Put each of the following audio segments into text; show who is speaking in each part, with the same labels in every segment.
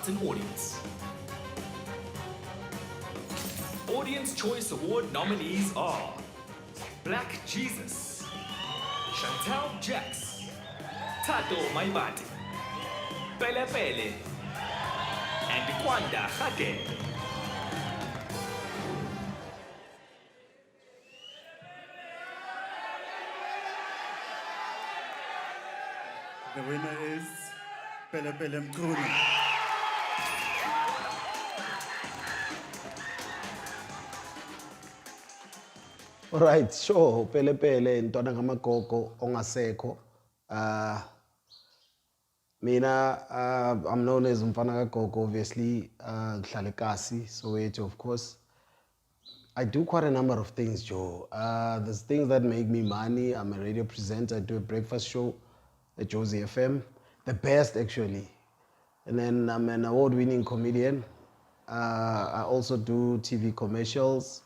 Speaker 1: Latin audience. Audience Choice Award nominees are Black Jesus, Chantal Jax, Tato Maibati, Pele Pele, and Kwanda Hage.
Speaker 2: The winner is Pele Pele Mchunu.
Speaker 3: All right, sure. Pele Pele ntwana ngamagogo ongasekho. Mina I'm known as Mfana Gogo, obviously. Ngihlala eKasi, Soweto, of course. I do quite a number of things, Joe. There's things that make me money. I'm a radio presenter. I do a breakfast show at Jewelz FM. The best, actually. And then I'm an award-winning comedian. I also do TV commercials.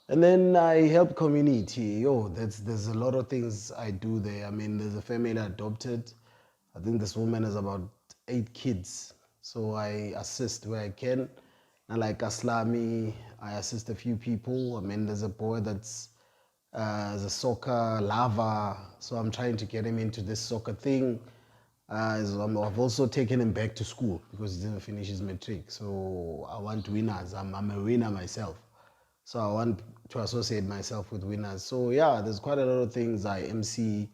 Speaker 3: And then I help community. There's a lot of things I do there. I mean, there's a family I adopted. I think this woman has about 8 kids. So I assist where I can. And like Aslami, I assist a few people. I mean, there's a boy that's a soccer lover. So I'm trying to get him into this soccer thing. I've also taken him back to school because he didn't finish his matric. So I want winners. I'm a winner myself. So I want to associate myself with winners. So yeah, there's quite a lot of things I MC,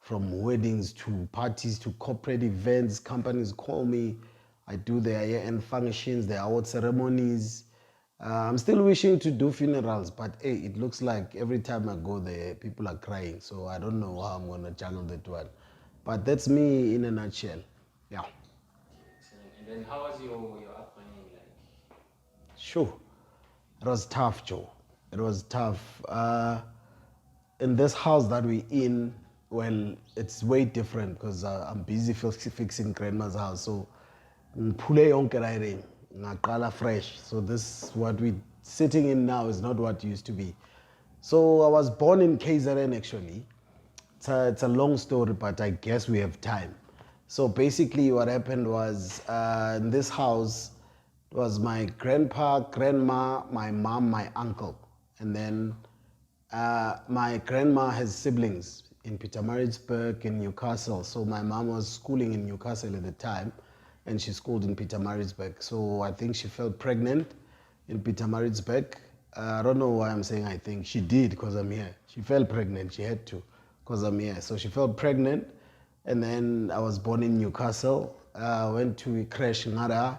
Speaker 3: from weddings to parties to corporate events. Companies call me. I do their year-end functions, their award ceremonies. I'm still wishing to do funerals, but hey, it looks like every time I go there, people are crying. So I don't know how I'm going to juggle that one. But that's me in a nutshell. Yeah.
Speaker 4: Excellent. And then how was your upbringing like?
Speaker 3: Sure. It was tough, Joe. It was tough. In this house that we're in, well, it's way different because I'm busy fixing grandma's house. So, ngipule yonke la yini, ngaqala fresh. So this, what we're sitting in now is not what used to be. So I was born in KZN actually. It's a long story, but I guess we have time. So basically what happened was, in this house, it was my grandpa, grandma, my mom, my uncle. And then my grandma has siblings in Pietermaritzburg and Newcastle. So my mom was schooling in Newcastle at the time, and she schooled in Pietermaritzburg. So I think she fell pregnant in Pietermaritzburg. I don't know why I'm saying I think. She did because I'm here. She fell pregnant. She had to because I'm here. So she fell pregnant, and then I was born in Newcastle. Went to Crash Ngara,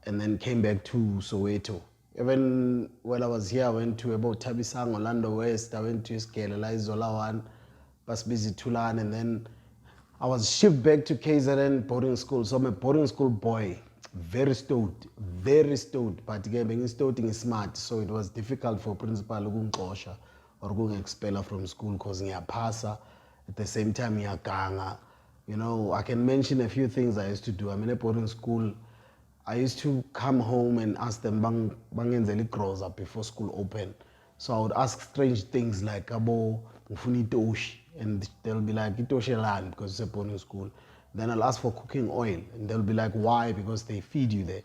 Speaker 3: and then came back to Soweto. Even while I was here, I went to about Tabisang, Orlando West. I went to Skelela, Zolawan, Basbizi Tulan, and then I was shipped back to KZN boarding school. So I'm a boarding school boy, very stout, but again, being stout is smart. So it was difficult for principal ukungixosha or expel from school because ngiyapasa. At the same time, ngiyaganga. You know, I can mention a few things I used to do. I'm in a boarding school. I used to come home and ask them bangenzeli grows up before school opened. So I would ask strange things like abo ngifuna itoshi, and they'll be like itoshi land because it's a boarding school. Then I'll ask for cooking oil, and they'll be like why, because they feed you there.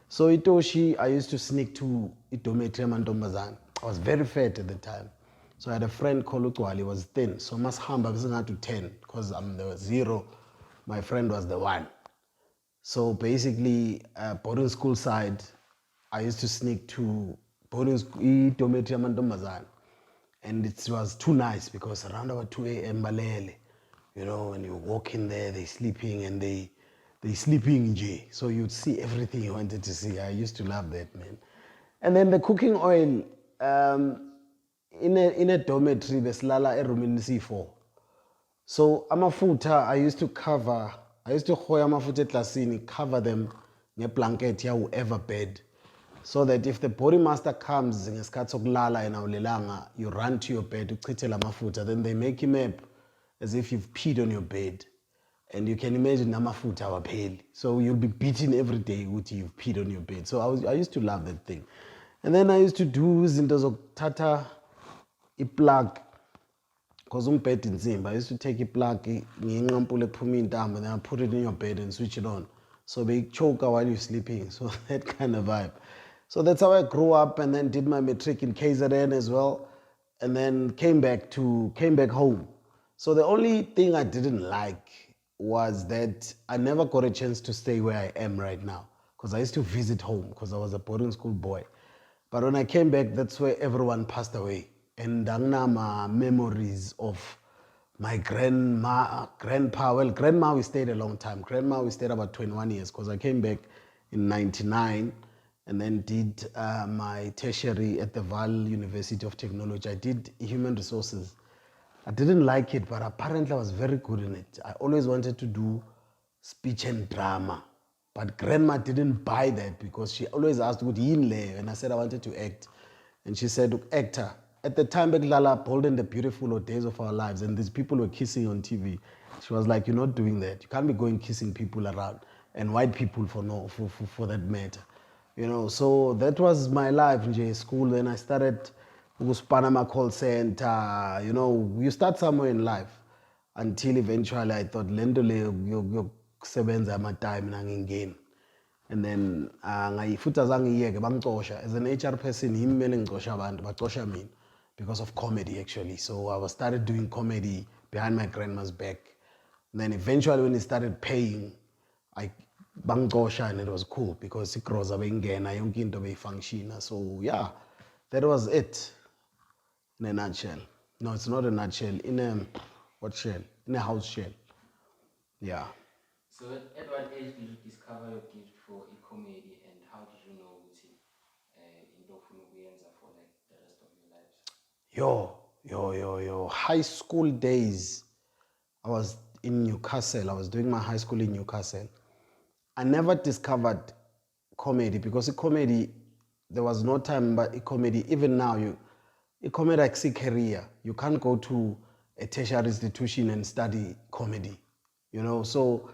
Speaker 3: So itoshi, I used to sneak to itometri mantombazane. I was very fat at the time. So I had a friend called Utwali, he was thin. So must hamba to 10 because I'm the 0. My friend was the 1. So basically, boarding school side, I used to sneak to boarding school, and it was too nice because around about 2 a.m. Balele, you know, when you walk in there, they sleeping and they sleeping J. So you'd see everything you wanted to see. I used to love that, man. And then the cooking oil, in a dormitory, besilala erumini C4. So amafuta, I used to hoya amafuta eklasini, cover them ngeblanket ya whoever bed. So that if the body master comes ngesikhathi sokulala and awulelanga, you run to your bed, uchithe la mafuta, then they make him up as if you've peed on your bed. And you can imagine namafuta awapheli. So you'll be beaten every day with you've peed on your bed. So I used to love that thing. And then I used to do izinto zokuthatha i-plug, because umbhede insimbi. I used to take a plug, ngiyinqampule kuphuma intambo, and then I put it in your bed and switch it on. So they choke while you're sleeping. So that kind of vibe. So that's how I grew up, and then did my matric in KZN as well, and then came back home. So the only thing I didn't like was that I never got a chance to stay where I am right now, because I used to visit home because I was a boarding school boy. But when I came back, that's where everyone passed away. And my memories of my grandpa, well, grandma, we stayed a long time. Grandma, we stayed about 21 years because I came back in 99 and then did my tertiary at the Val University of Technology. I did human resources. I didn't like it, but apparently I was very good in it. I always wanted to do speech and drama. But grandma didn't buy that because she always asked, would you lay? And I said I wanted to act. And she said, actor. At the time, Lala, Bold and the Beautiful or Days of Our Lives, and these people were kissing on TV. She was like, you're not doing that. You can't be going kissing people around, and white people for that matter. You know, so that was my life in school. Then I started Panama call center. You know, you start somewhere in life until eventually I thought, Lendo yokusebenza ama-time nangingeni. And then futhi azangiyeke bangicosha. As an HR person, yimi ngicosha abantu, bacosha mina because of comedy actually. So I was started doing comedy behind my grandma's back. And then eventually when it started paying, I bangicosha, and it was cool because ikroza beyingena yonke into beyifunctiona. So yeah, that was it in a nutshell. No, it's not a nutshell. In a what shell? In a house shell. Yeah.
Speaker 4: So at what age did you discover your gift for a comedy, and how did you know ukuthi into ofuna ukuyenza for like the rest of your lives?
Speaker 3: Yo. High school days, I was in Newcastle. I was doing my high school in Newcastle. I never discovered comedy because comedy, there was no time, but comedy, even now, comedy like a career. You can't go to a tertiary institution and study comedy, you know, so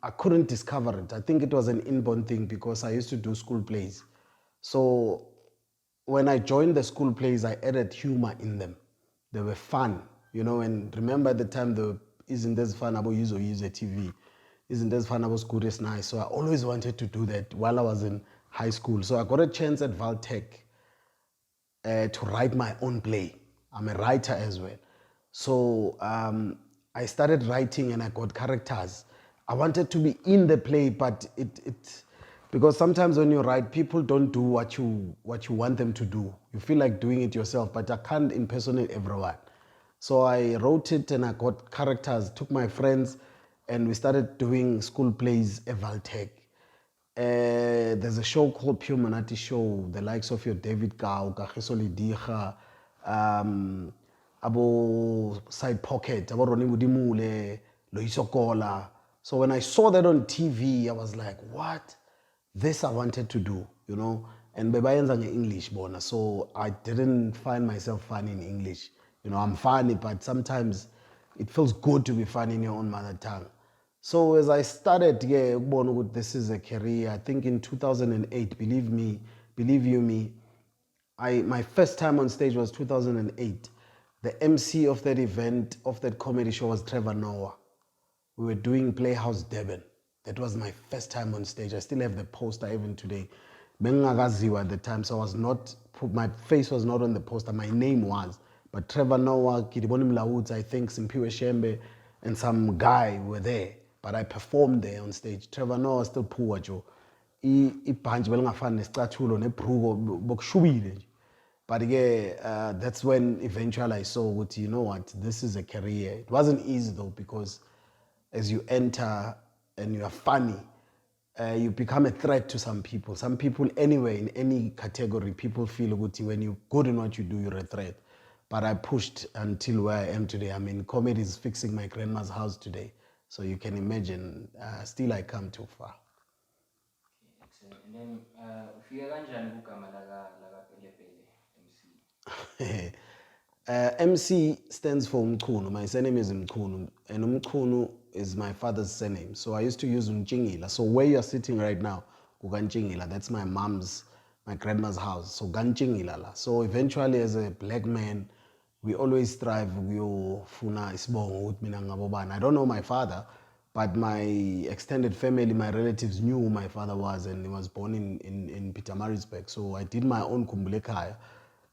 Speaker 3: I couldn't discover it. I think it was an inborn thing because I used to do school plays. So when I joined the school plays, I added humor in them. They were fun, you know, and remember at the time, isn't this fun about use a TV? Isn't this fun about school is nice? So I always wanted to do that while I was in high school. So I got a chance at Valtech to write my own play. I'm a writer as well. So I started writing and I got characters. I wanted to be in the play, but because sometimes when you write, people don't do what you want them to do. You feel like doing it yourself, but I can't impersonate everyone. So I wrote it and I got characters, took my friends, and we started doing school plays at Valtech. There's a show called Pure Manati Show, the likes of your David Gao, Kagiso Lidiga, Abo Side Pocket, Abo Ronnie Mudimule, Loiso Kola. So when I saw that on TV, I was like, what? This I wanted to do, you know? And bebayenza nge-English bona, so I didn't find myself funny in English. You know, I'm funny, but sometimes it feels good to be funny in your own mother tongue. So as I started, this is a career, I think in 2008, believe you me, my first time on stage was 2008. The MC of that event, of that comedy show was Trevor Noah. We were doing Playhouse Durban. That was my first time on stage. I still have the poster even today. Bengagaziwa at the time, so my face was not on the poster, my name was. But Trevor Noah, Kidiboni Mlawuds, I think, Simpiwe Shembe, and some guy were there. But I performed there on stage. Trevor Noah still poor, Joe. Ibhanji belingafani nesicathulo nebruko bokushubile nje. But yeah, that's when eventually I saw what, you know what, this is a career. It wasn't easy though, because as you enter and you are funny, you become a threat to some people. Some people anyway, in any category, people feel when you're good in what you do, you're a threat. But I pushed until where I am today. I mean, comedy is fixing my grandma's house today. So you can imagine, still I come too far.
Speaker 4: Okay, excellent. And then, ufike kanjani kugama laka Pele Pele, MC?
Speaker 3: MC stands for Mchunu. My surname is Mchunu, and Mchunu is my father's surname. So I used to use Mchingila. So where you're sitting right now, Kuganchingila, that's my grandma's house. So Ganchingila. So eventually, as a black man, we always strive. I don't know my father, But my extended family, my relatives knew who my father was, and he was born in Pietermaritzburg. So I did my own kumbulekaya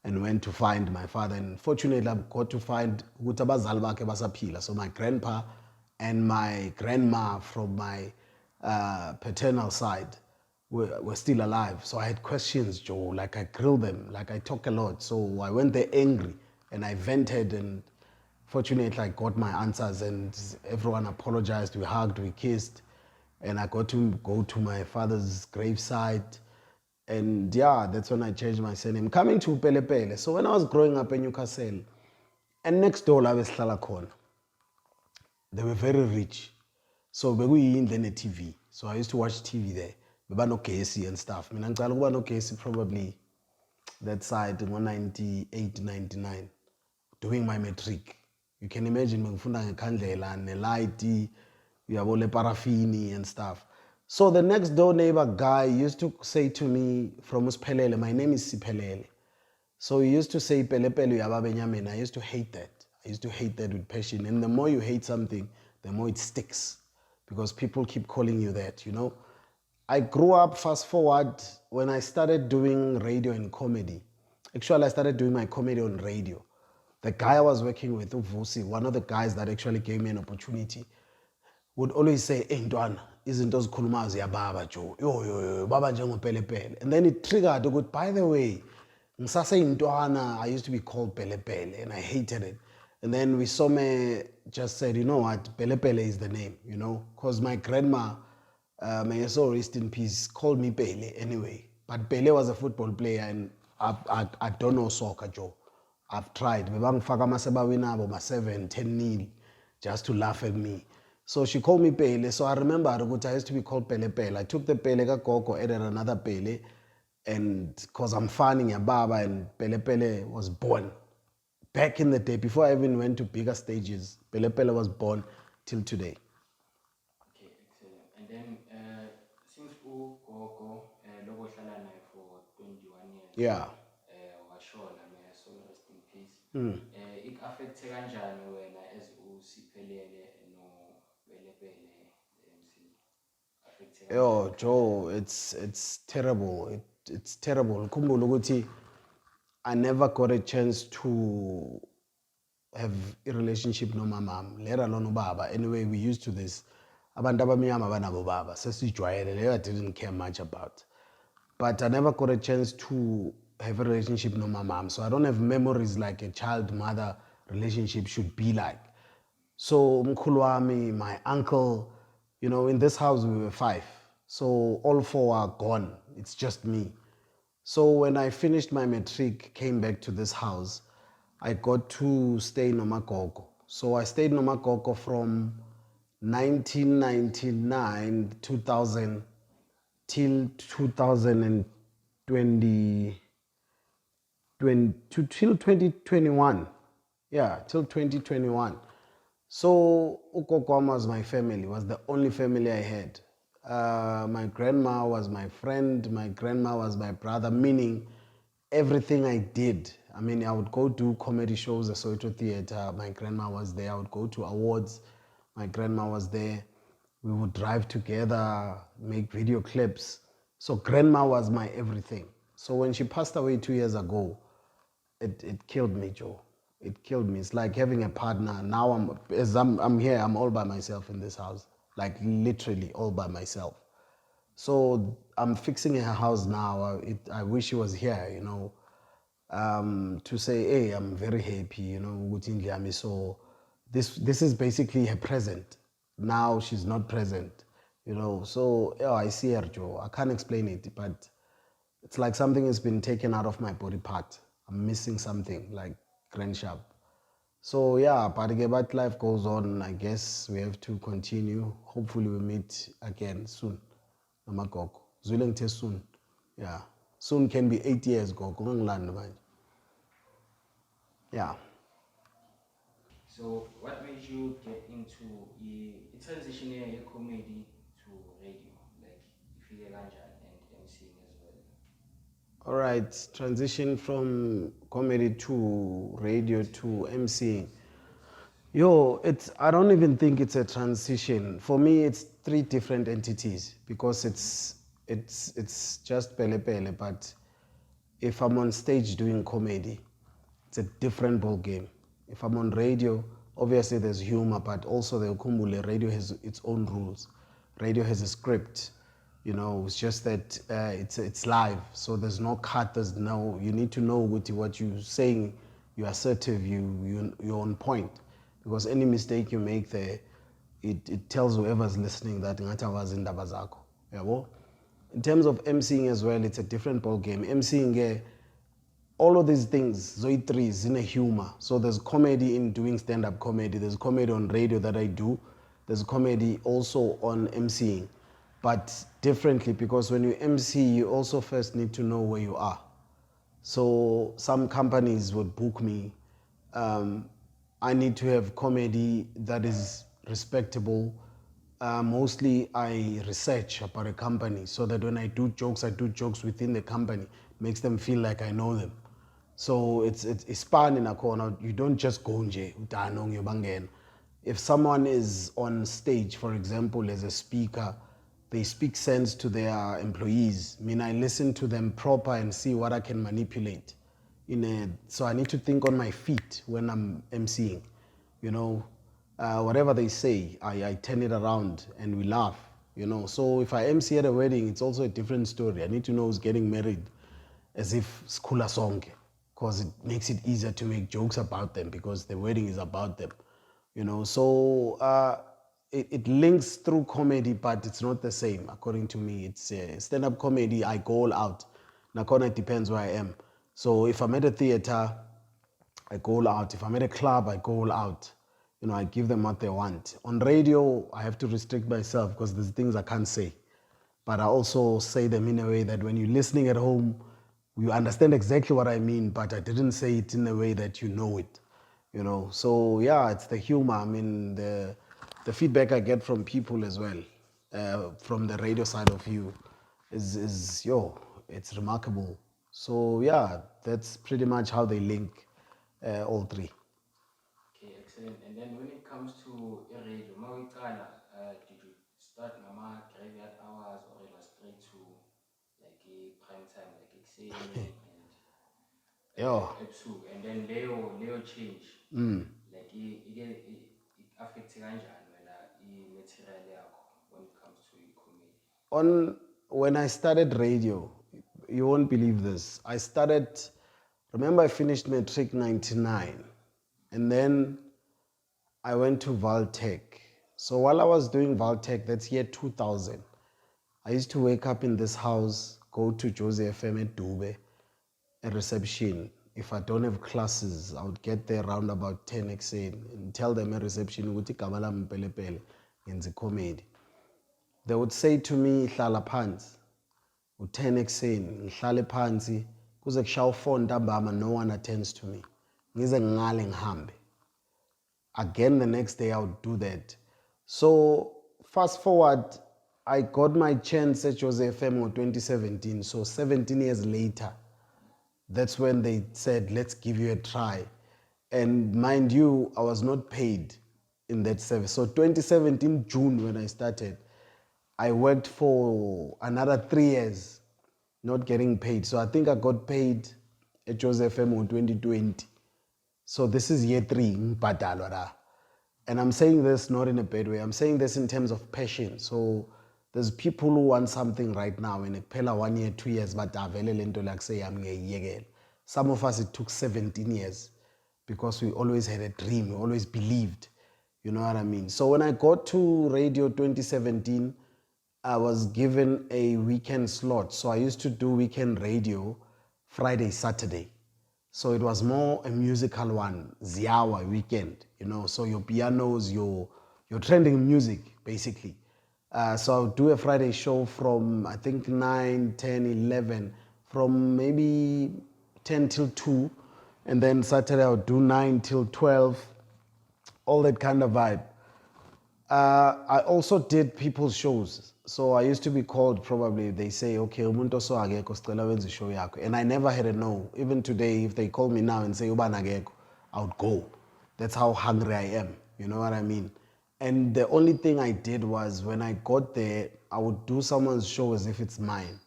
Speaker 3: and went to find my father. And fortunately, I got to find ukuthi abazali bakhe basaphila. So my grandpa and my grandma from my paternal side were still alive. So I had questions, Joe. Like I grilled them, like I talk a lot. So I went there angry and I vented, and fortunately I got my answers and everyone apologized. We hugged, we kissed, and I got to go to my father's graveside. And yeah, that's when I changed my surname. Coming to Pele Pele. So when I was growing up in Newcastle, and next door la besihlala khona, they were very rich. So bekuyindlu ene-TV. So I used to watch TV there. Bebanogesi and stuff. Mina ngicala ukuba nogesi probably that side ngo-98, 99, doing my matric. You can imagine bengifunda ngekhandlela, nelight, uyabo le parafini and stuff. So the next door neighbor guy used to say to me from Usphelele, my name is Siphelele. So he used to say Pele Pele uyaba Benjamin. I used to hate that. I used to hate that with passion. And the more you hate something, the more it sticks. Because people keep calling you that, you know. I grew up, fast forward, when I started doing radio and comedy. Actually, I started doing my comedy on radio. The guy I was working with, Uvusi, one of the guys that actually gave me an opportunity, would always say, hey, Ntwana, izinto ozikhulumayo ziyababa, Joe. Yo, baba njengopele pele. And then it triggered, good, by the way, I used to be called Pele Pele, and I hated it. And then we just said, you know what, Pele Pele is the name, you know, because my grandma, may her soul rest in peace, called me Pele anyway. But Pele was a football player, and I don't know soccer, Joe. I've tried. Bebangifaka amasebawini abo ma 7, 10-0 just to laugh at me. So she called me Pele. So I remember I used to be called Pele Pele. I took the Pele ka Gogo, added another Pele. And because I'm fanning a baba, and Pele Pele was born. Back in the day, before I even went to bigger stages, Pele Pele was born till today.
Speaker 4: Okay, excellent. And then since Gogo logo hlala naye for 21 years.
Speaker 3: Yeah.
Speaker 4: Washona, may her soul rest in peace. It affects kanjani wena as uSiphelele no Pele Pele MC?
Speaker 3: Yo, Joe, it's terrible. It's terrible. Ukhumbule ukuthi I never got a chance to have a relationship no mom, let alone ubaba. Anyway, we used to this. Abantu abamnyama banabo baba. Sesijwayele, I didn't care much about. But I never got a chance to have a relationship no mom. So I don't have memories like a child-mother relationship should be like. So mkhulu wami, my uncle, you know, in this house we were 5. So all 4 are gone. It's just me. So when I finished my matric, came back to this house, I got to stay in Gogo. So I stayed in Gogo from 1999, 2000 till 2020, till 2021. Yeah, till 2021. So Ukokwam was my family, was the only family I had. My grandma was my friend, my grandma was my brother, meaning everything I did. I mean, I would go do comedy shows at Soweto Theatre. My grandma was there. I would go to awards. My grandma was there. We would drive together, make video clips. So grandma was my everything. So when she passed away 2 years ago, it killed me, Joe. It killed me. It's like having a partner. Now I'm here, I'm all by myself in this house. Like literally all by myself. So I'm fixing her house now. I wish she was here, you know, to say, hey, I'm very happy, you know, ukuthi Ndlami. So this is basically her present. Now she's not present, you know. So yeah, I see her, Joe. I can't explain it, but it's like something has been taken out of my body part. I'm missing something like Grand Sharp. So yeah, but life goes on. I guess we have to continue. Hopefully we meet again soon. Namagogo. Zwileng soon. Yeah. Soon can be 8 years ago. Yeah.
Speaker 4: So what made you get into a transition here, comedy to radio, like Ifile Kanjani and MCing as well?
Speaker 3: All right. Transition from comedy to radio to MCing. I don't even think it's a transition. For me, it's three different entities because it's just Pele Pele, but if I'm on stage doing comedy, it's a different ball game. If I'm on radio, obviously there's humor, but also the Ukumbule radio has its own rules. Radio has a script, it's just that it's live, so there's no cut, you need to know what you're saying, you're assertive, you're on point, because any mistake you make there, it tells whoever's listening that ngathi awazi indaba zakho, yabo. In terms of emceeing as well, it's a different ball game. Emceeing, all of these things, Zoe 3 is in a humor. So there's comedy in doing stand-up comedy. There's comedy on radio that I do. There's comedy also on emceeing. But differently, because when you MC, you also first need to know where you are. So some companies would book me. I need to have comedy that is respectable. Mostly I research about a company so that when I do jokes within the company. Makes them feel like I know them. So it's span in a corner. You don't just go nje, utanong yobangena. If someone is on stage, for example, as a speaker, they speak sense to their employees. I mean, I listen to them proper and see what I can manipulate. So I need to think on my feet when I'm emceeing. Whatever they say, I turn it around and we laugh. So if I MC at a wedding, it's also a different story. I need to know who's getting married as if skula sonke, because it makes it easier to make jokes about them because the wedding is about them. So it links through comedy, but it's not the same according to me. It's stand-up comedy, I go all out. Nakona, it depends where I am. So if I'm at a theater, I go all out. If I'm at a club, I go all out. I give them what they want. On radio, I have to restrict myself because there's things I can't say. But I also say them in a way that when you're listening at home, you understand exactly what I mean, but I didn't say it in a way that you know it. So yeah, it's the humor. I mean, the feedback I get from people as well, from the radio side of you, is it's remarkable. So yeah, that's pretty much how they link all three.
Speaker 4: Okay, excellent. And then when it comes to radio, Mawikala, did you start Nama graveyard hours or it was straight to like a prime time, like Exeni and
Speaker 3: Yo.
Speaker 4: Ep2, and then Leo change? Like it affects kanjani when material yakho when it comes to comedy?
Speaker 3: When I started radio, you won't believe this. Remember I finished Matric 99, and then I went to Valtech. So while I was doing Valtech, that's year 2000, I used to wake up in this house, go to Jewelz FM at Dube, at reception. If I don't have classes, I would get there around about 10 XN and tell them at reception, "Uti kabala Pele Pele in the comedy." They would say to me, "Hlala phansi, u-10 ekseni, ngihlale phansi, kuze kushaye u4 ntambama, no one attends to me. Ngize ngingale ngihambe." Again, the next day I would do that. So fast forward, I got my chance at Jewelz FM in 2017. So 17 years later, that's when they said, "Let's give you a try." And mind you, I was not paid in that service. So 2017 June when I started, I worked for another 3 years, not getting paid. So I think I got paid at Jewelz FM in 2020. So this is year 3, ngibhadalwa la. And I'm saying this not in a bad way. I'm saying this in terms of passion. So there's people who want something right now, and it pela 1 year, 2 years, but avele lento like say I'm ngiyekela. Some of us, it took 17 years because we always had a dream. We always believed. You know what I mean? So when I got to radio 2017, I was given a weekend slot. So I used to do weekend radio Friday, Saturday. So it was more a musical one, Ziawa weekend, so your pianos, your trending music, basically. So I would do a Friday show from, I think, 9, 10, 11, from maybe 10 till 2. And then Saturday I would do 9 till 12, all that kind of vibe. I also did people's shows. So I used to be called, probably, they say, "Okay, umuntu oso akekho sicela wenze show yakho." And I never had a no. Even today, if they call me now and say, "Uba akekho," I would go. That's how hungry I am. You know what I mean? And the only thing I did was when I got there, I would do someone's show as if it's mine.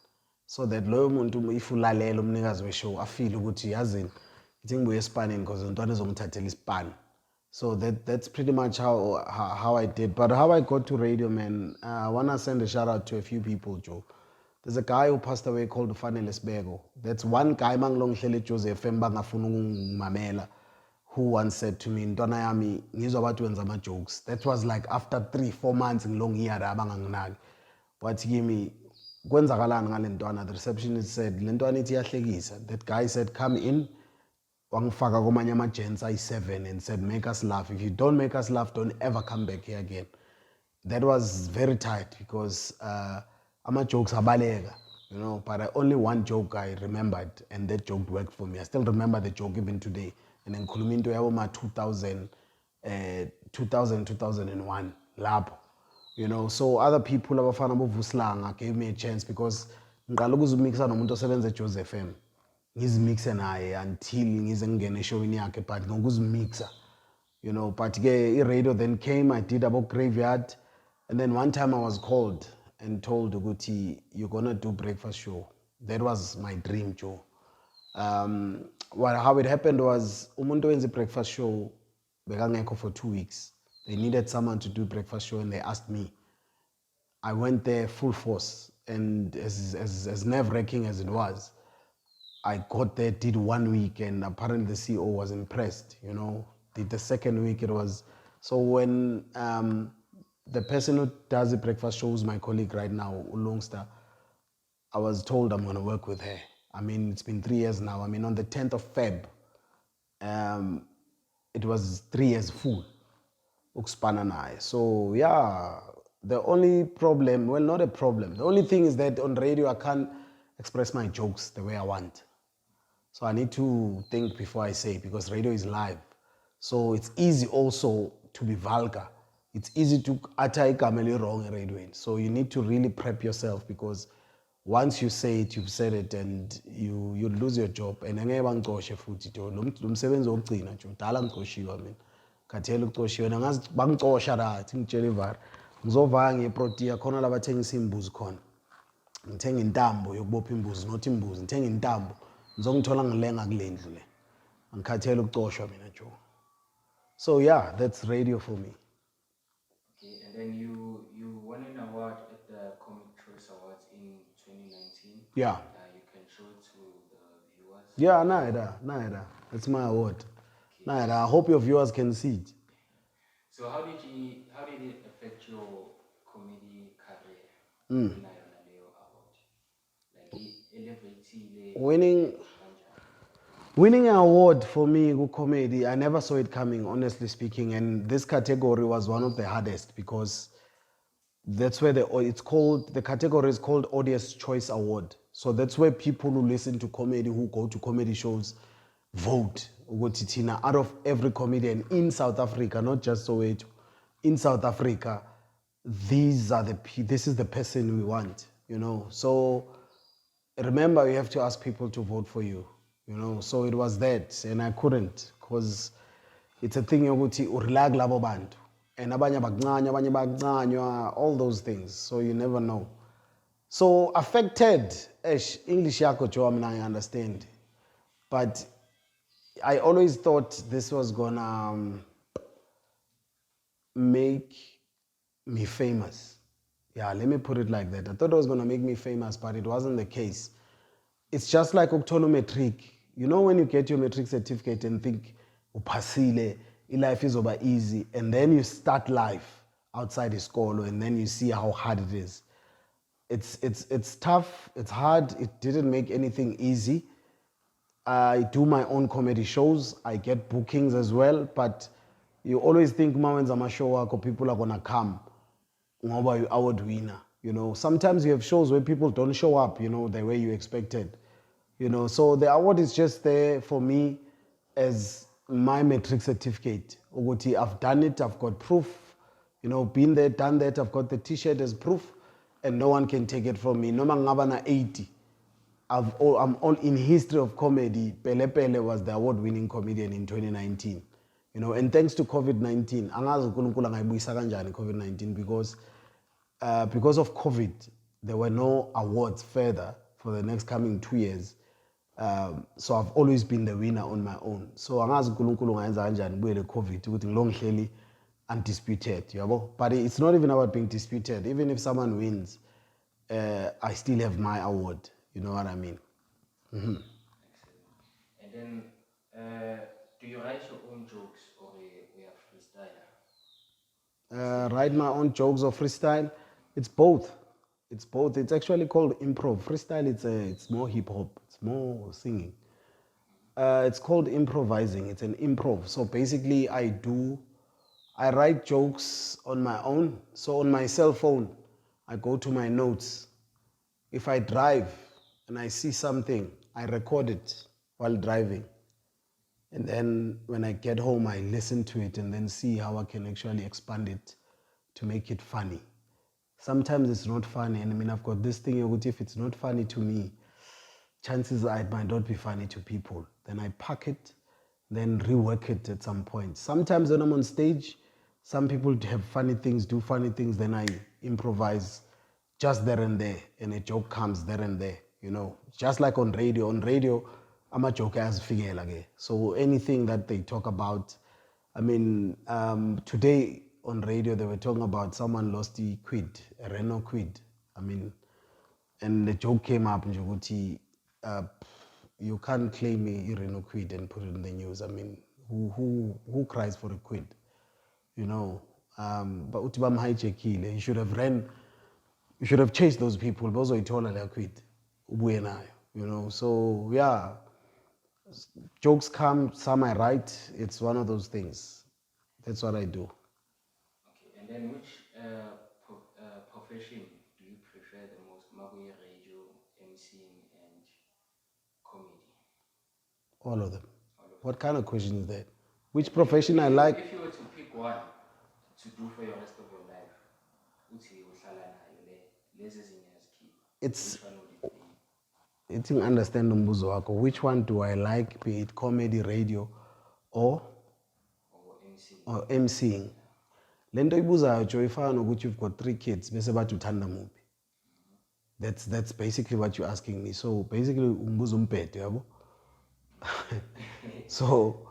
Speaker 3: So that loyo muntu if ulalela umnikazi we-show afile ukuthi yazini ngithi ngibuye esipanini because umntwana ezongithathela isipani. So that's pretty much how I did. But how I got to radio, man, I want to send a shout out to a few people, Joe. There's a guy who passed away called Mfana. That's one guy, Manglong Joseph Mamela, who once said to me, Ntwana yami, ngizwa abantu wenza ama-jokes. That was like after 3-4 months ngilong iyara abanganginaki. Wathi kimi, kwenzakalani ngale ntwana? The receptionist said, le ntwana ithi iyahlekisa. That guy said, come in. Wangfaka komanye ama-gents ayi-7 and said, make us laugh. If you don't make us laugh, don't ever come back here again. That was very tight because ama-jokes abaleka, you know, but only one joke I remembered and that joke worked for me. I still remember the joke even today. And then ngikhuluma into yabo ma 2001 lapho, you know. So other people abafana bovuslanga gave me a chance because ngiqala ukuzimixa nomuntu osebenza eJewelz FM. Ngizimixe naye until ngize ngene eshowini yakhe, but ngokuzimixa, you know. But i-radio then came, I did about graveyard, and then one time I was called and told ukuthi you're gonna do breakfast show. That was my dream, Joe. How it happened was umuntu wenza breakfast show bekangekho for 2 weeks. They needed someone to do breakfast show and they asked me. I went there full force, and as nerve-wracking as it was, I got there, did 1 week, and apparently the CEO was impressed, you know. Did the second week, it was... So when the person who does the breakfast show is my colleague right now, Ulongster, I was told I'm going to work with her. I mean, it's been 3 years now. I mean, on the 10th of Feb, it was 3 years full. Uxpana na. So, yeah, the only problem, well, not a problem. The only thing is that on radio, I can't express my jokes the way I want. So I need to think before I say, because radio is live. So it's easy also to be vulgar. It's easy to utter igama wrong in radio. So you need to really prep yourself, because once you say it, you've said it, and you lose your job. And angeke bangicoshe futhi to lo msebenzi wokugcina nje udala ngicoshiwe mina. Khathele ucoshiwe nangazi bangicosha rathi ngitshela ivar. Ngizovaya ngeprotea khona labathengisa imbuzi khona. Ngithenga intambo yokubopha imbuzi, not imbuzi. Ngithenga intambo. Ngizongithola ngilenga kulendlu le. Ngikhathele ukucoshwa mina Joe. So yeah, that's radio for me.
Speaker 4: Okay, and then you won an award at the Comic Choice Awards in 2019.
Speaker 3: Yeah.
Speaker 4: You can show it to the viewers.
Speaker 3: Yeah, naida. That's my award. Okay. Naida, I hope your viewers can see it.
Speaker 4: So how did it affect your comedy career? DineoRamela award. Like
Speaker 3: Winning an award for me with comedy, I never saw it coming, honestly speaking. And this category was one of the hardest, because that's where the category is called Audience Choice Award. So that's where people who listen to comedy, who go to comedy shows, vote. Out of every comedian in South Africa, not just Soweto, in South Africa, this is the person we want, you know. So remember, you have to ask people to vote for you, you know. So it was that, and I couldn't, because it's a thing yokuthi urelag labo bantu, and abanye bakuncanywa, all those things. So you never know. So affected, English yako Joe, I understand, but I always thought this was gonna make me famous. Yeah, let me put it like that. I thought it was gonna make me famous, but it wasn't the case. It's just like Oktono Metric. You know, when you get your metric certificate and think, upasile, life is over easy, and then you start life outside the school, and then you see how hard it is. It's tough, it's hard, it didn't make anything easy. I do my own comedy shows, I get bookings as well, but you always think when a show people are gonna come, ngoba you award winner. You know, sometimes you have shows where people don't show up, you know, the way you expected. You know, so the award is just there for me as my metric certificate. I've done it, I've got proof, you know, been there, done that, I've got the t-shirt as proof, and no one can take it from me. No man ngaba na 80. I'm all in history of comedy. Pele Pele was the award-winning comedian in 2019. You know, and thanks to COVID-19, angazi uNkulunkulu angayibuyisa kanjani COVID-19 because of COVID, there were no awards further for the next coming 2 years. So I've always been the winner on my own. So angazi uNkulunkulu ngayenza kanjani buyele COVID ukuthi ngilongihleli undisputed, yabo. But it's not even about being disputed. Even if someone wins, I still have my award. You know what I mean?
Speaker 4: Excellent. And then, do you write your own jokes or we are freestyler?
Speaker 3: Write my own jokes or freestyle? It's both. It's both. It's actually called improv. Freestyle, it's more hip hop. It's more singing. It's called improvising. It's an improv. So basically, I write jokes on my own. So on my cell phone, I go to my notes. If I drive and I see something, I record it while driving. And then when I get home, I listen to it and then see how I can actually expand it to make it funny. Sometimes it's not funny. And I mean, I've got this thing, if it's not funny to me, chances are it might not be funny to people. Then I pack it, then rework it at some point. Sometimes when I'm on stage, some people have funny things, do funny things, then I improvise just there and there, and a joke comes there and there, you know. Just like on radio. On radio, I'm a joker as figure. So anything that they talk about, I mean, today on radio, they were talking about someone lost a quid, a Renault quid. I mean, and the joke came up, Njuguti, you can't claim a Renault quid and put it in the news. I mean, who cries for a quid? You know, but Utibam hijackile, you should have chased those people, but also he told her quid. You know, so yeah, jokes come, some I write, it's one of those things. That's what I do.
Speaker 4: Okay, and then which profession do you prefer the most? Mabuye radio, MCing, and comedy?
Speaker 3: All of them. What kind of question is that? Which profession I like?
Speaker 4: If you were to pick one to do for your rest of your life,
Speaker 3: it's understand umbuzo wako. Which one do I like, be it comedy, radio, or MCing? Lento ibuzayo Joe ifana nokuthi you've got 3 kids bese bathi uthanda muphi. That's basically what you're asking me. So basically umbuzo umphethe yabo. So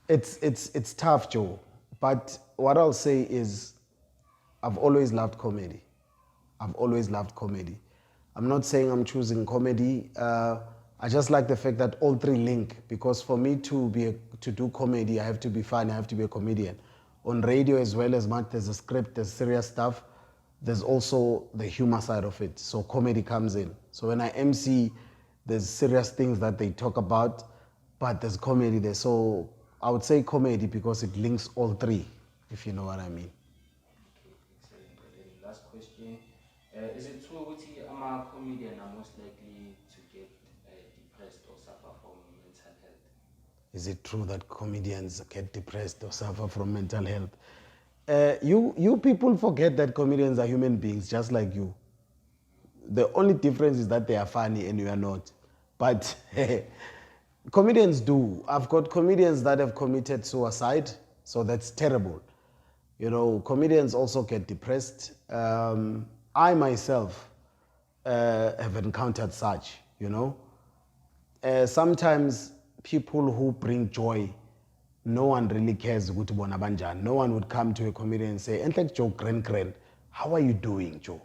Speaker 3: it's tough, Joe. But what I'll say is I've always loved comedy. I've always loved comedy. I'm not saying I'm choosing comedy. I just like the fact that all 3 link, because for me to do comedy, I have to be funny, I have to be a comedian. On radio as well, as much there's a script, there's serious stuff, there's also the humor side of it. So comedy comes in. So when I MC, there's serious things that they talk about, but there's comedy there. So I would say comedy because it links all 3, if you know what I mean.
Speaker 4: Okay, excellent. And then last question. Is it true that a comedian are most likely to get depressed or suffer from mental health?
Speaker 3: Is it true that comedians get depressed or suffer from mental health? You people forget that comedians are human beings just like you. The only difference is that they are funny and you are not. But comedians do. I've got comedians that have committed suicide, so that's terrible. You know, comedians also get depressed. I myself have encountered such, you know. Sometimes people who bring joy, no one really cares. No one would come to a comedian and say, "Entlek Joe, Gren, how are you doing, Joe?"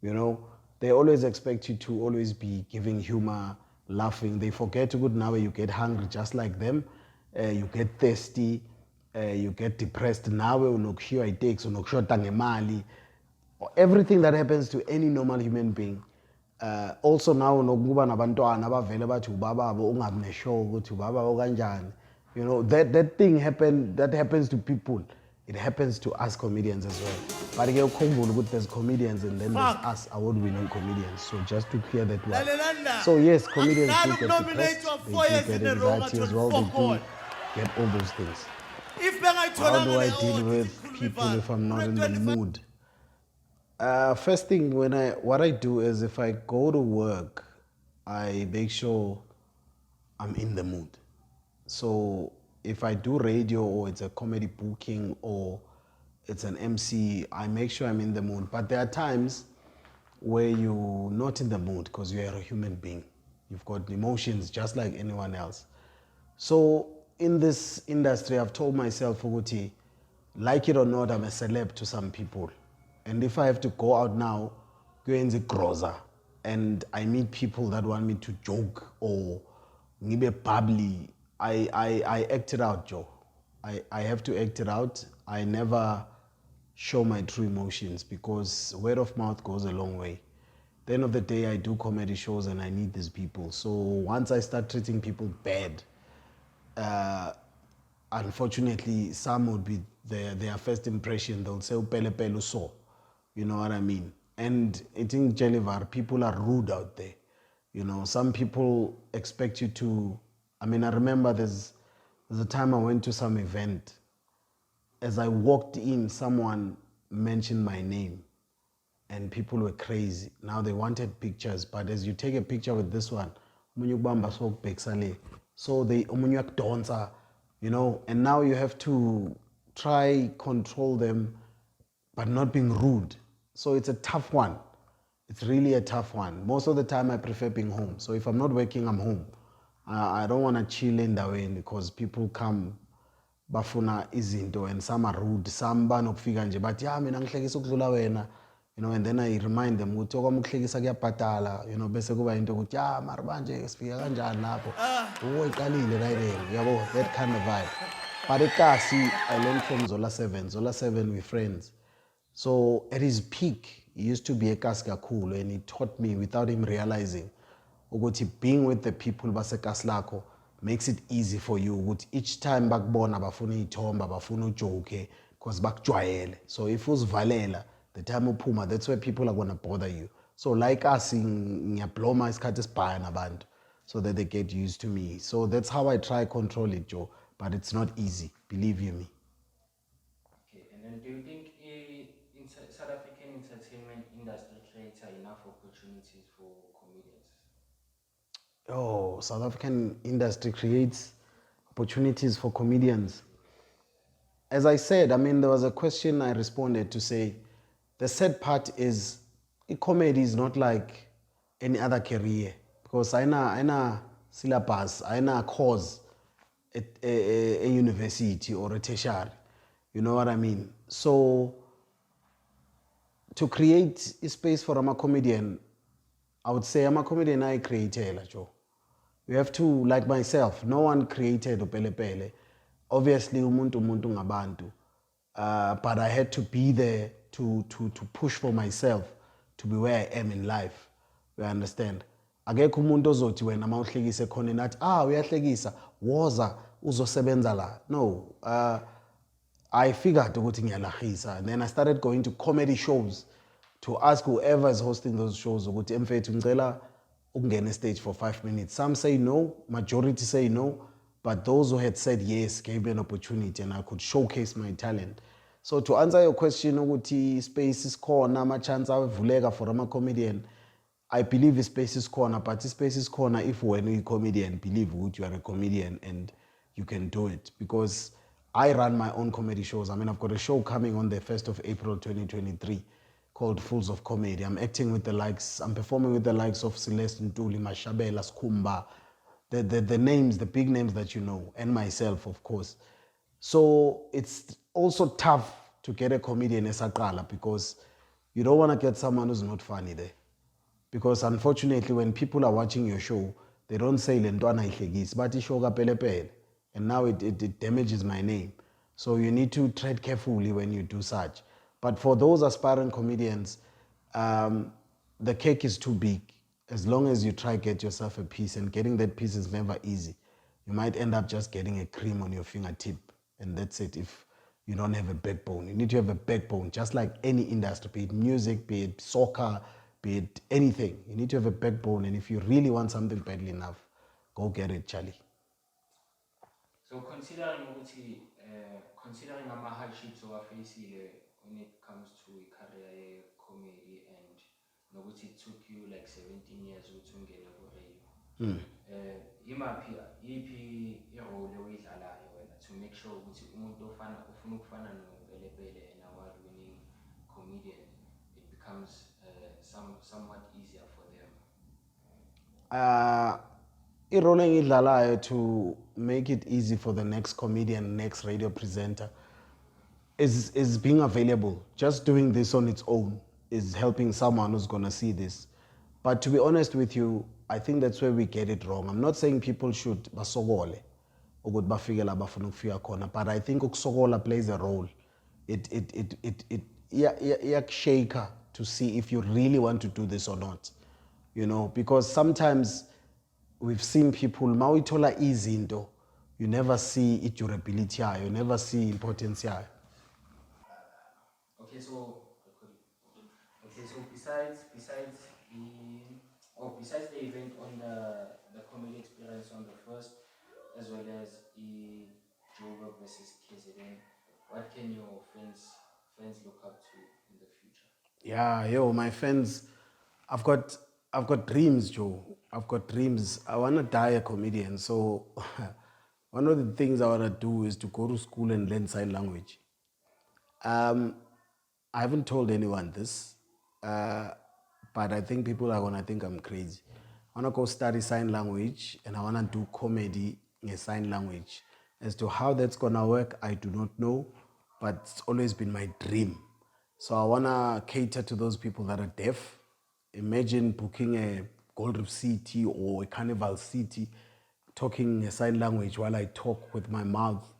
Speaker 3: You know, they always expect you to always be giving humor, laughing. They forget to good now you get hungry just like them. You get thirsty, you get depressed. Now it takes everything that happens to any normal human being. Also now nokuba nabantwana abavele bathi ubababo ungabi neshow ukuthi ubababo kanjani. You know, that thing happens to people. It happens to us comedians as well. But there's comedians and then there's us award-winning comedians. So just to clear that one. So yes, comedians do get depressed. They do get anxiety as well. They do get all those things. How do I deal with people if I'm not in the mood? First thing, what I do is if I go to work, I make sure I'm in the mood. So if I do radio or it's a comedy booking or it's an MC, I make sure I'm in the mood. But there are times where you're not in the mood because you're a human being. You've got emotions just like anyone else. So in this industry, I've told myself, Uguti, like it or not, I'm a celeb to some people. And if I have to go out now, go in the groza, and I meet people that want me to joke or ngibe bubbly, I act it out, Joe. I have to act it out. I never show my true emotions because word of mouth goes a long way. At the end of the day, I do comedy shows and I need these people. So once I start treating people bad, unfortunately, some would be their first impression. They'll say, Pele Pele so. You know what I mean? And I think, Jelivar, people are rude out there. You know, some people expect you to. I mean, I remember there's a time I went to some event. As I walked in, someone mentioned my name and people were crazy. Now they wanted pictures, but as you take a picture with this one, so they don'ta, you know, and now you have to try control them, but not being rude. So it's a tough one. It's really a tough one. Most of the time, I prefer being home. So if I'm not working, I'm home. I don't want to chill in the way because people come bafuna izinto and some are rude, some banokufika nje but yeah mina ngihlekisa ukudlula wena, you know, and then I remind them ukuthi okwami ukuhlekisa kuyabhadala, you know, bese kuba into ukuthi yeah mara manje sifika kanjani lapho iqalile right there, yabo, that kind of vibe. But eKasi, I learned from Zola 7. Zola 7, we're friends. So at his peak, he used to be a kaskakulu and he taught me without him realizing ukuthi being with the people baseKaslako makes it easy for you ukuthi each time bakubona bafuna iy'thomba bafuna ujoke because bakujwayele. So if uzivalela, the time uphuma, that's where people are going to bother you. So like us, ngiyabloma isikhathi esibhaya nabantu so that they get used to me. So that's how I try control it, Joe. But it's not easy, believe you me.
Speaker 4: Okay, and then do you think South African entertainment industry creates enough opportunities for comedians?
Speaker 3: Oh, South African industry creates opportunities for comedians. As I said, I mean, there was a question I responded to say, the sad part is, comedy is not like any other career because I know syllabus, I know course at a university or a tertiary. You know what I mean? So to create a space for a comedian, I would say I'm a comedian I created, Joe. You have to, like myself, no one created Pele Pele. Obviously, umuntu ngabantu. But I had to be there to push for myself to be where I am in life. You understand? Akekho umuntu ozothi wena mawuhlekise khona nathi uyahlekisa woza uzosebenza la. No. I figured ukuthi ngiyalahisa, and then I started going to comedy shows to ask whoever is hosting those shows ukuthi mfethu ngicela ukungena stage for 5 minutes. Some say no, majority say no, but those who had said yes gave me an opportunity and I could showcase my talent. So to answer your question ukuthi space is corner, ama chance avuleka for a comedian, I believe space is corner, but space is corner if when you're a comedian, believe what you are a comedian and you can do it. Because I run my own comedy shows. I mean, I've got a show coming on the 1st of April 2023 called Fools of Comedy. I'm acting with the likes, I'm performing with the likes of Celeste Ntuli, Mashabela, Skumba, the names, the big names that you know, and myself, of course. So it's also tough to get a comedian esaqala because you don't want to get someone who's not funny there. Because unfortunately, when people are watching your show, they don't say lentwana ihlekisi, but ishoka Pele Pele. And now it damages my name. So you need to tread carefully when you do such. But for those aspiring comedians, the cake is too big. As long as you try get yourself a piece, and getting that piece is never easy. You might end up just getting a cream on your fingertip, and that's it if you don't have a backbone. You need to have a backbone, just like any industry, be it music, be it soccer, be it anything. You need to have a backbone, and if you really want something badly enough, go get it, Charlie.
Speaker 4: So considering ama-hardships owafacile when it comes to i-career ye-comedy and nokuthi it took you like 17 years ukuthi ungene ku-radio, yiphi irole oyidlalayo wena to make sure ukuthi umuntu ofuna ukufana no Pele Pele, an award-winning comedian, it becomes somewhat easier for them?
Speaker 3: Irole engidlalayo to make it easy for the next comedian, next radio presenter is being available. Just doing this on its own is helping someone who's gonna see this. But to be honest with you, I think that's where we get it wrong. I'm not saying people should basokole ukuthi bafike la bafuna ukufika khona, but I think ukusokola plays a role. It iyakushaka to see if you really want to do this or not. You know, because sometimes we've seen people mawithola izinto, you never see durability yayo, you never see importance yayo.
Speaker 4: Okay, so besides the event on the comedy experience on the first, as well as the Jogo versus KZN, what can your fans look up to in the future?
Speaker 3: Yeah, yo, my friends, I've got dreams, Joe. I've got dreams. I wanna die a comedian. So one of the things I wanna do is to go to school and learn sign language. I haven't told anyone this, but I think people are gonna think I'm crazy. I wanna go study sign language and I wanna do comedy in sign language. As to how that's gonna work, I do not know, but it's always been my dream. So I wanna cater to those people that are deaf. Imagine booking a Gold Reef City or a Carnival City, talking a sign language while I talk with my mouth,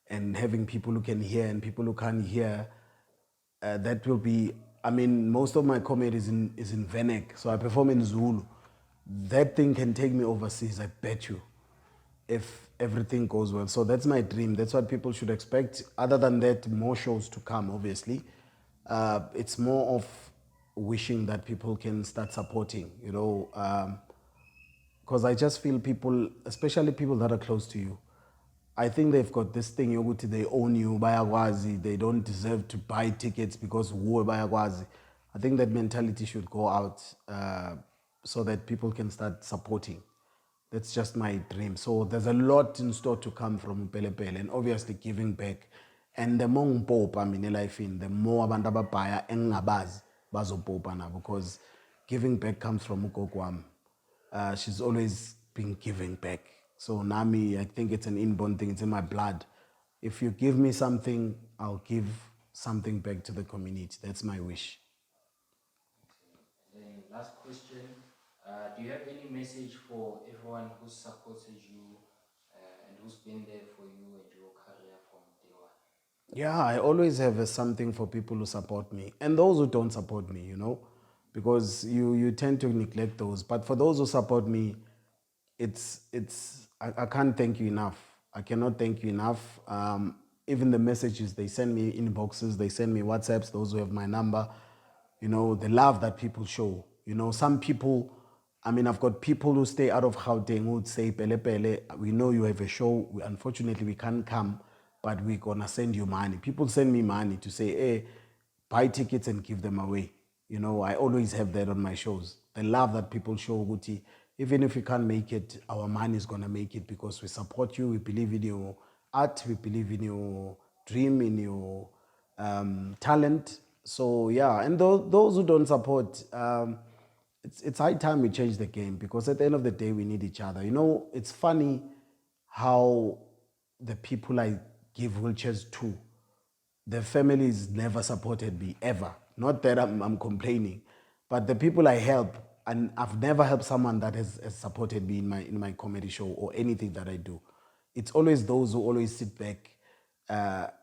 Speaker 3: and having people who can hear and people who can't hear. That will be, I mean, most of my comedy is in Venek, so I perform in Zulu. That thing can take me overseas, I bet you, if everything goes well. So that's my dream. That's what people should expect. Other than that, more shows to come, obviously. It's more of wishing that people can start supporting, you know, because I just feel people, especially people that are close to you, I think they've got this thing yokuthi they own you, bayakwazi, they don't deserve to buy tickets because wuwe bayakwazi. I think that mentality should go out so that people can start supporting. That's just my dream. So there's a lot in store to come from Pele Pele, and obviously giving back. And the more ngipopa mina elifini, the more abantu ababhaya engingabazi bazopopa na, because giving back comes from ugogo wami. She's always been giving back. So Nami, I think it's an inborn thing. It's in my blood. If you give me something, I'll give something back to the community. That's my wish.
Speaker 4: And then last question, do you have any message for everyone who supported you and who's been there for you and your career from day one?
Speaker 3: Yeah, I always have something for people who support me and those who don't support me, you know, because you tend to neglect those. But for those who support me, I can't thank you enough. I cannot thank you enough. Even the messages they send me, inboxes, they send me WhatsApps, those who have my number, you know, the love that people show. You know, some people, I mean, I've got people who stay out of Gauteng who would say, Pele Pele, we know you have a show. Unfortunately, we can't come, but we're going to send you money. People send me money to say, hey, buy tickets and give them away. You know, I always have that on my shows. The love that people show, Guti, even if you can't make it, our money is going to make it because we support you. We believe in your art. We believe in your dream, in your talent. So, yeah, and those who don't support, it's high time we change the game, because at the end of the day, we need each other. You know, it's funny how the people I give wheelchairs to, the families never supported me, ever. Not that I'm complaining, but the people I help, and I've never helped someone that has supported me in my comedy show or anything that I do. It's always those who always sit back,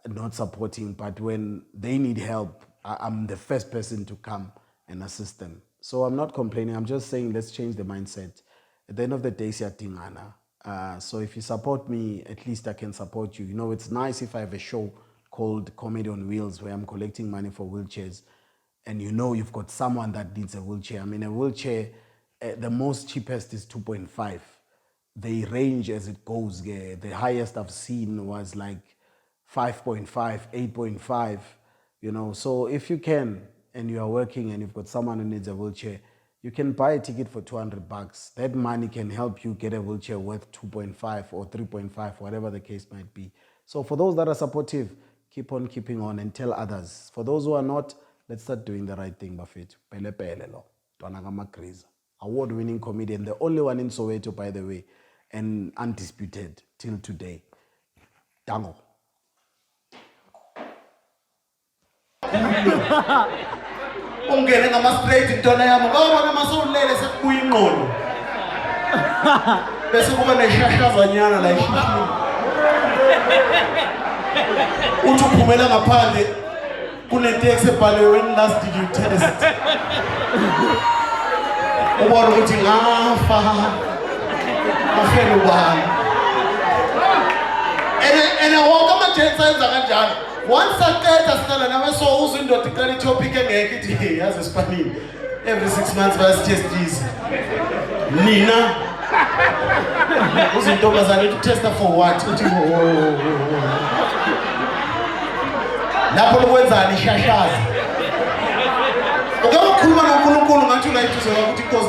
Speaker 3: not supporting, but when they need help, I'm the first person to come and assist them. So I'm not complaining. I'm just saying let's change the mindset. At the end of the day, siyatingana. So if you support me, at least I can support you. You know, it's nice if I have a show called Comedy on Wheels where I'm collecting money for wheelchairs, and you know you've got someone that needs a wheelchair. I mean, a wheelchair, the most cheapest is 2.5. They range as it goes. Yeah. The highest I've seen was like 5.5, 8.5, you know. So if you can, and you are working and you've got someone who needs a wheelchair, you can buy a ticket for $200. That money can help you get a wheelchair worth 2.5 or 3.5, whatever the case might be. So for those that are supportive, keep on keeping on and tell others. For those who are not, let's start doing the right thing, Bafet. Pele Pele lo. Twanagama Kriza. Award-winning comedian, the only one in Soweto, by the way, and undisputed till today. Dango.
Speaker 2: Ungene ngama-straight intona yami babona masolele sekubuya ingqondo bese kuba neshashazanyana la ishishini uthi uphumela ngaphandle kuneteksi ebhaliwe when last did you test ubona ukuthi ngafa ngafela ubani ene wonke amajensi ayenza kanjalo. Once I get a stand and I saw who's in the topic and I as a Spanish every 6 months by Tshidiso. Nina. Who's in Thomas? I need to test her for what? Napoli wenza ni shashazi. Ukawa kuma na nkulunkulu ngathi ula ituzo ukuthi cause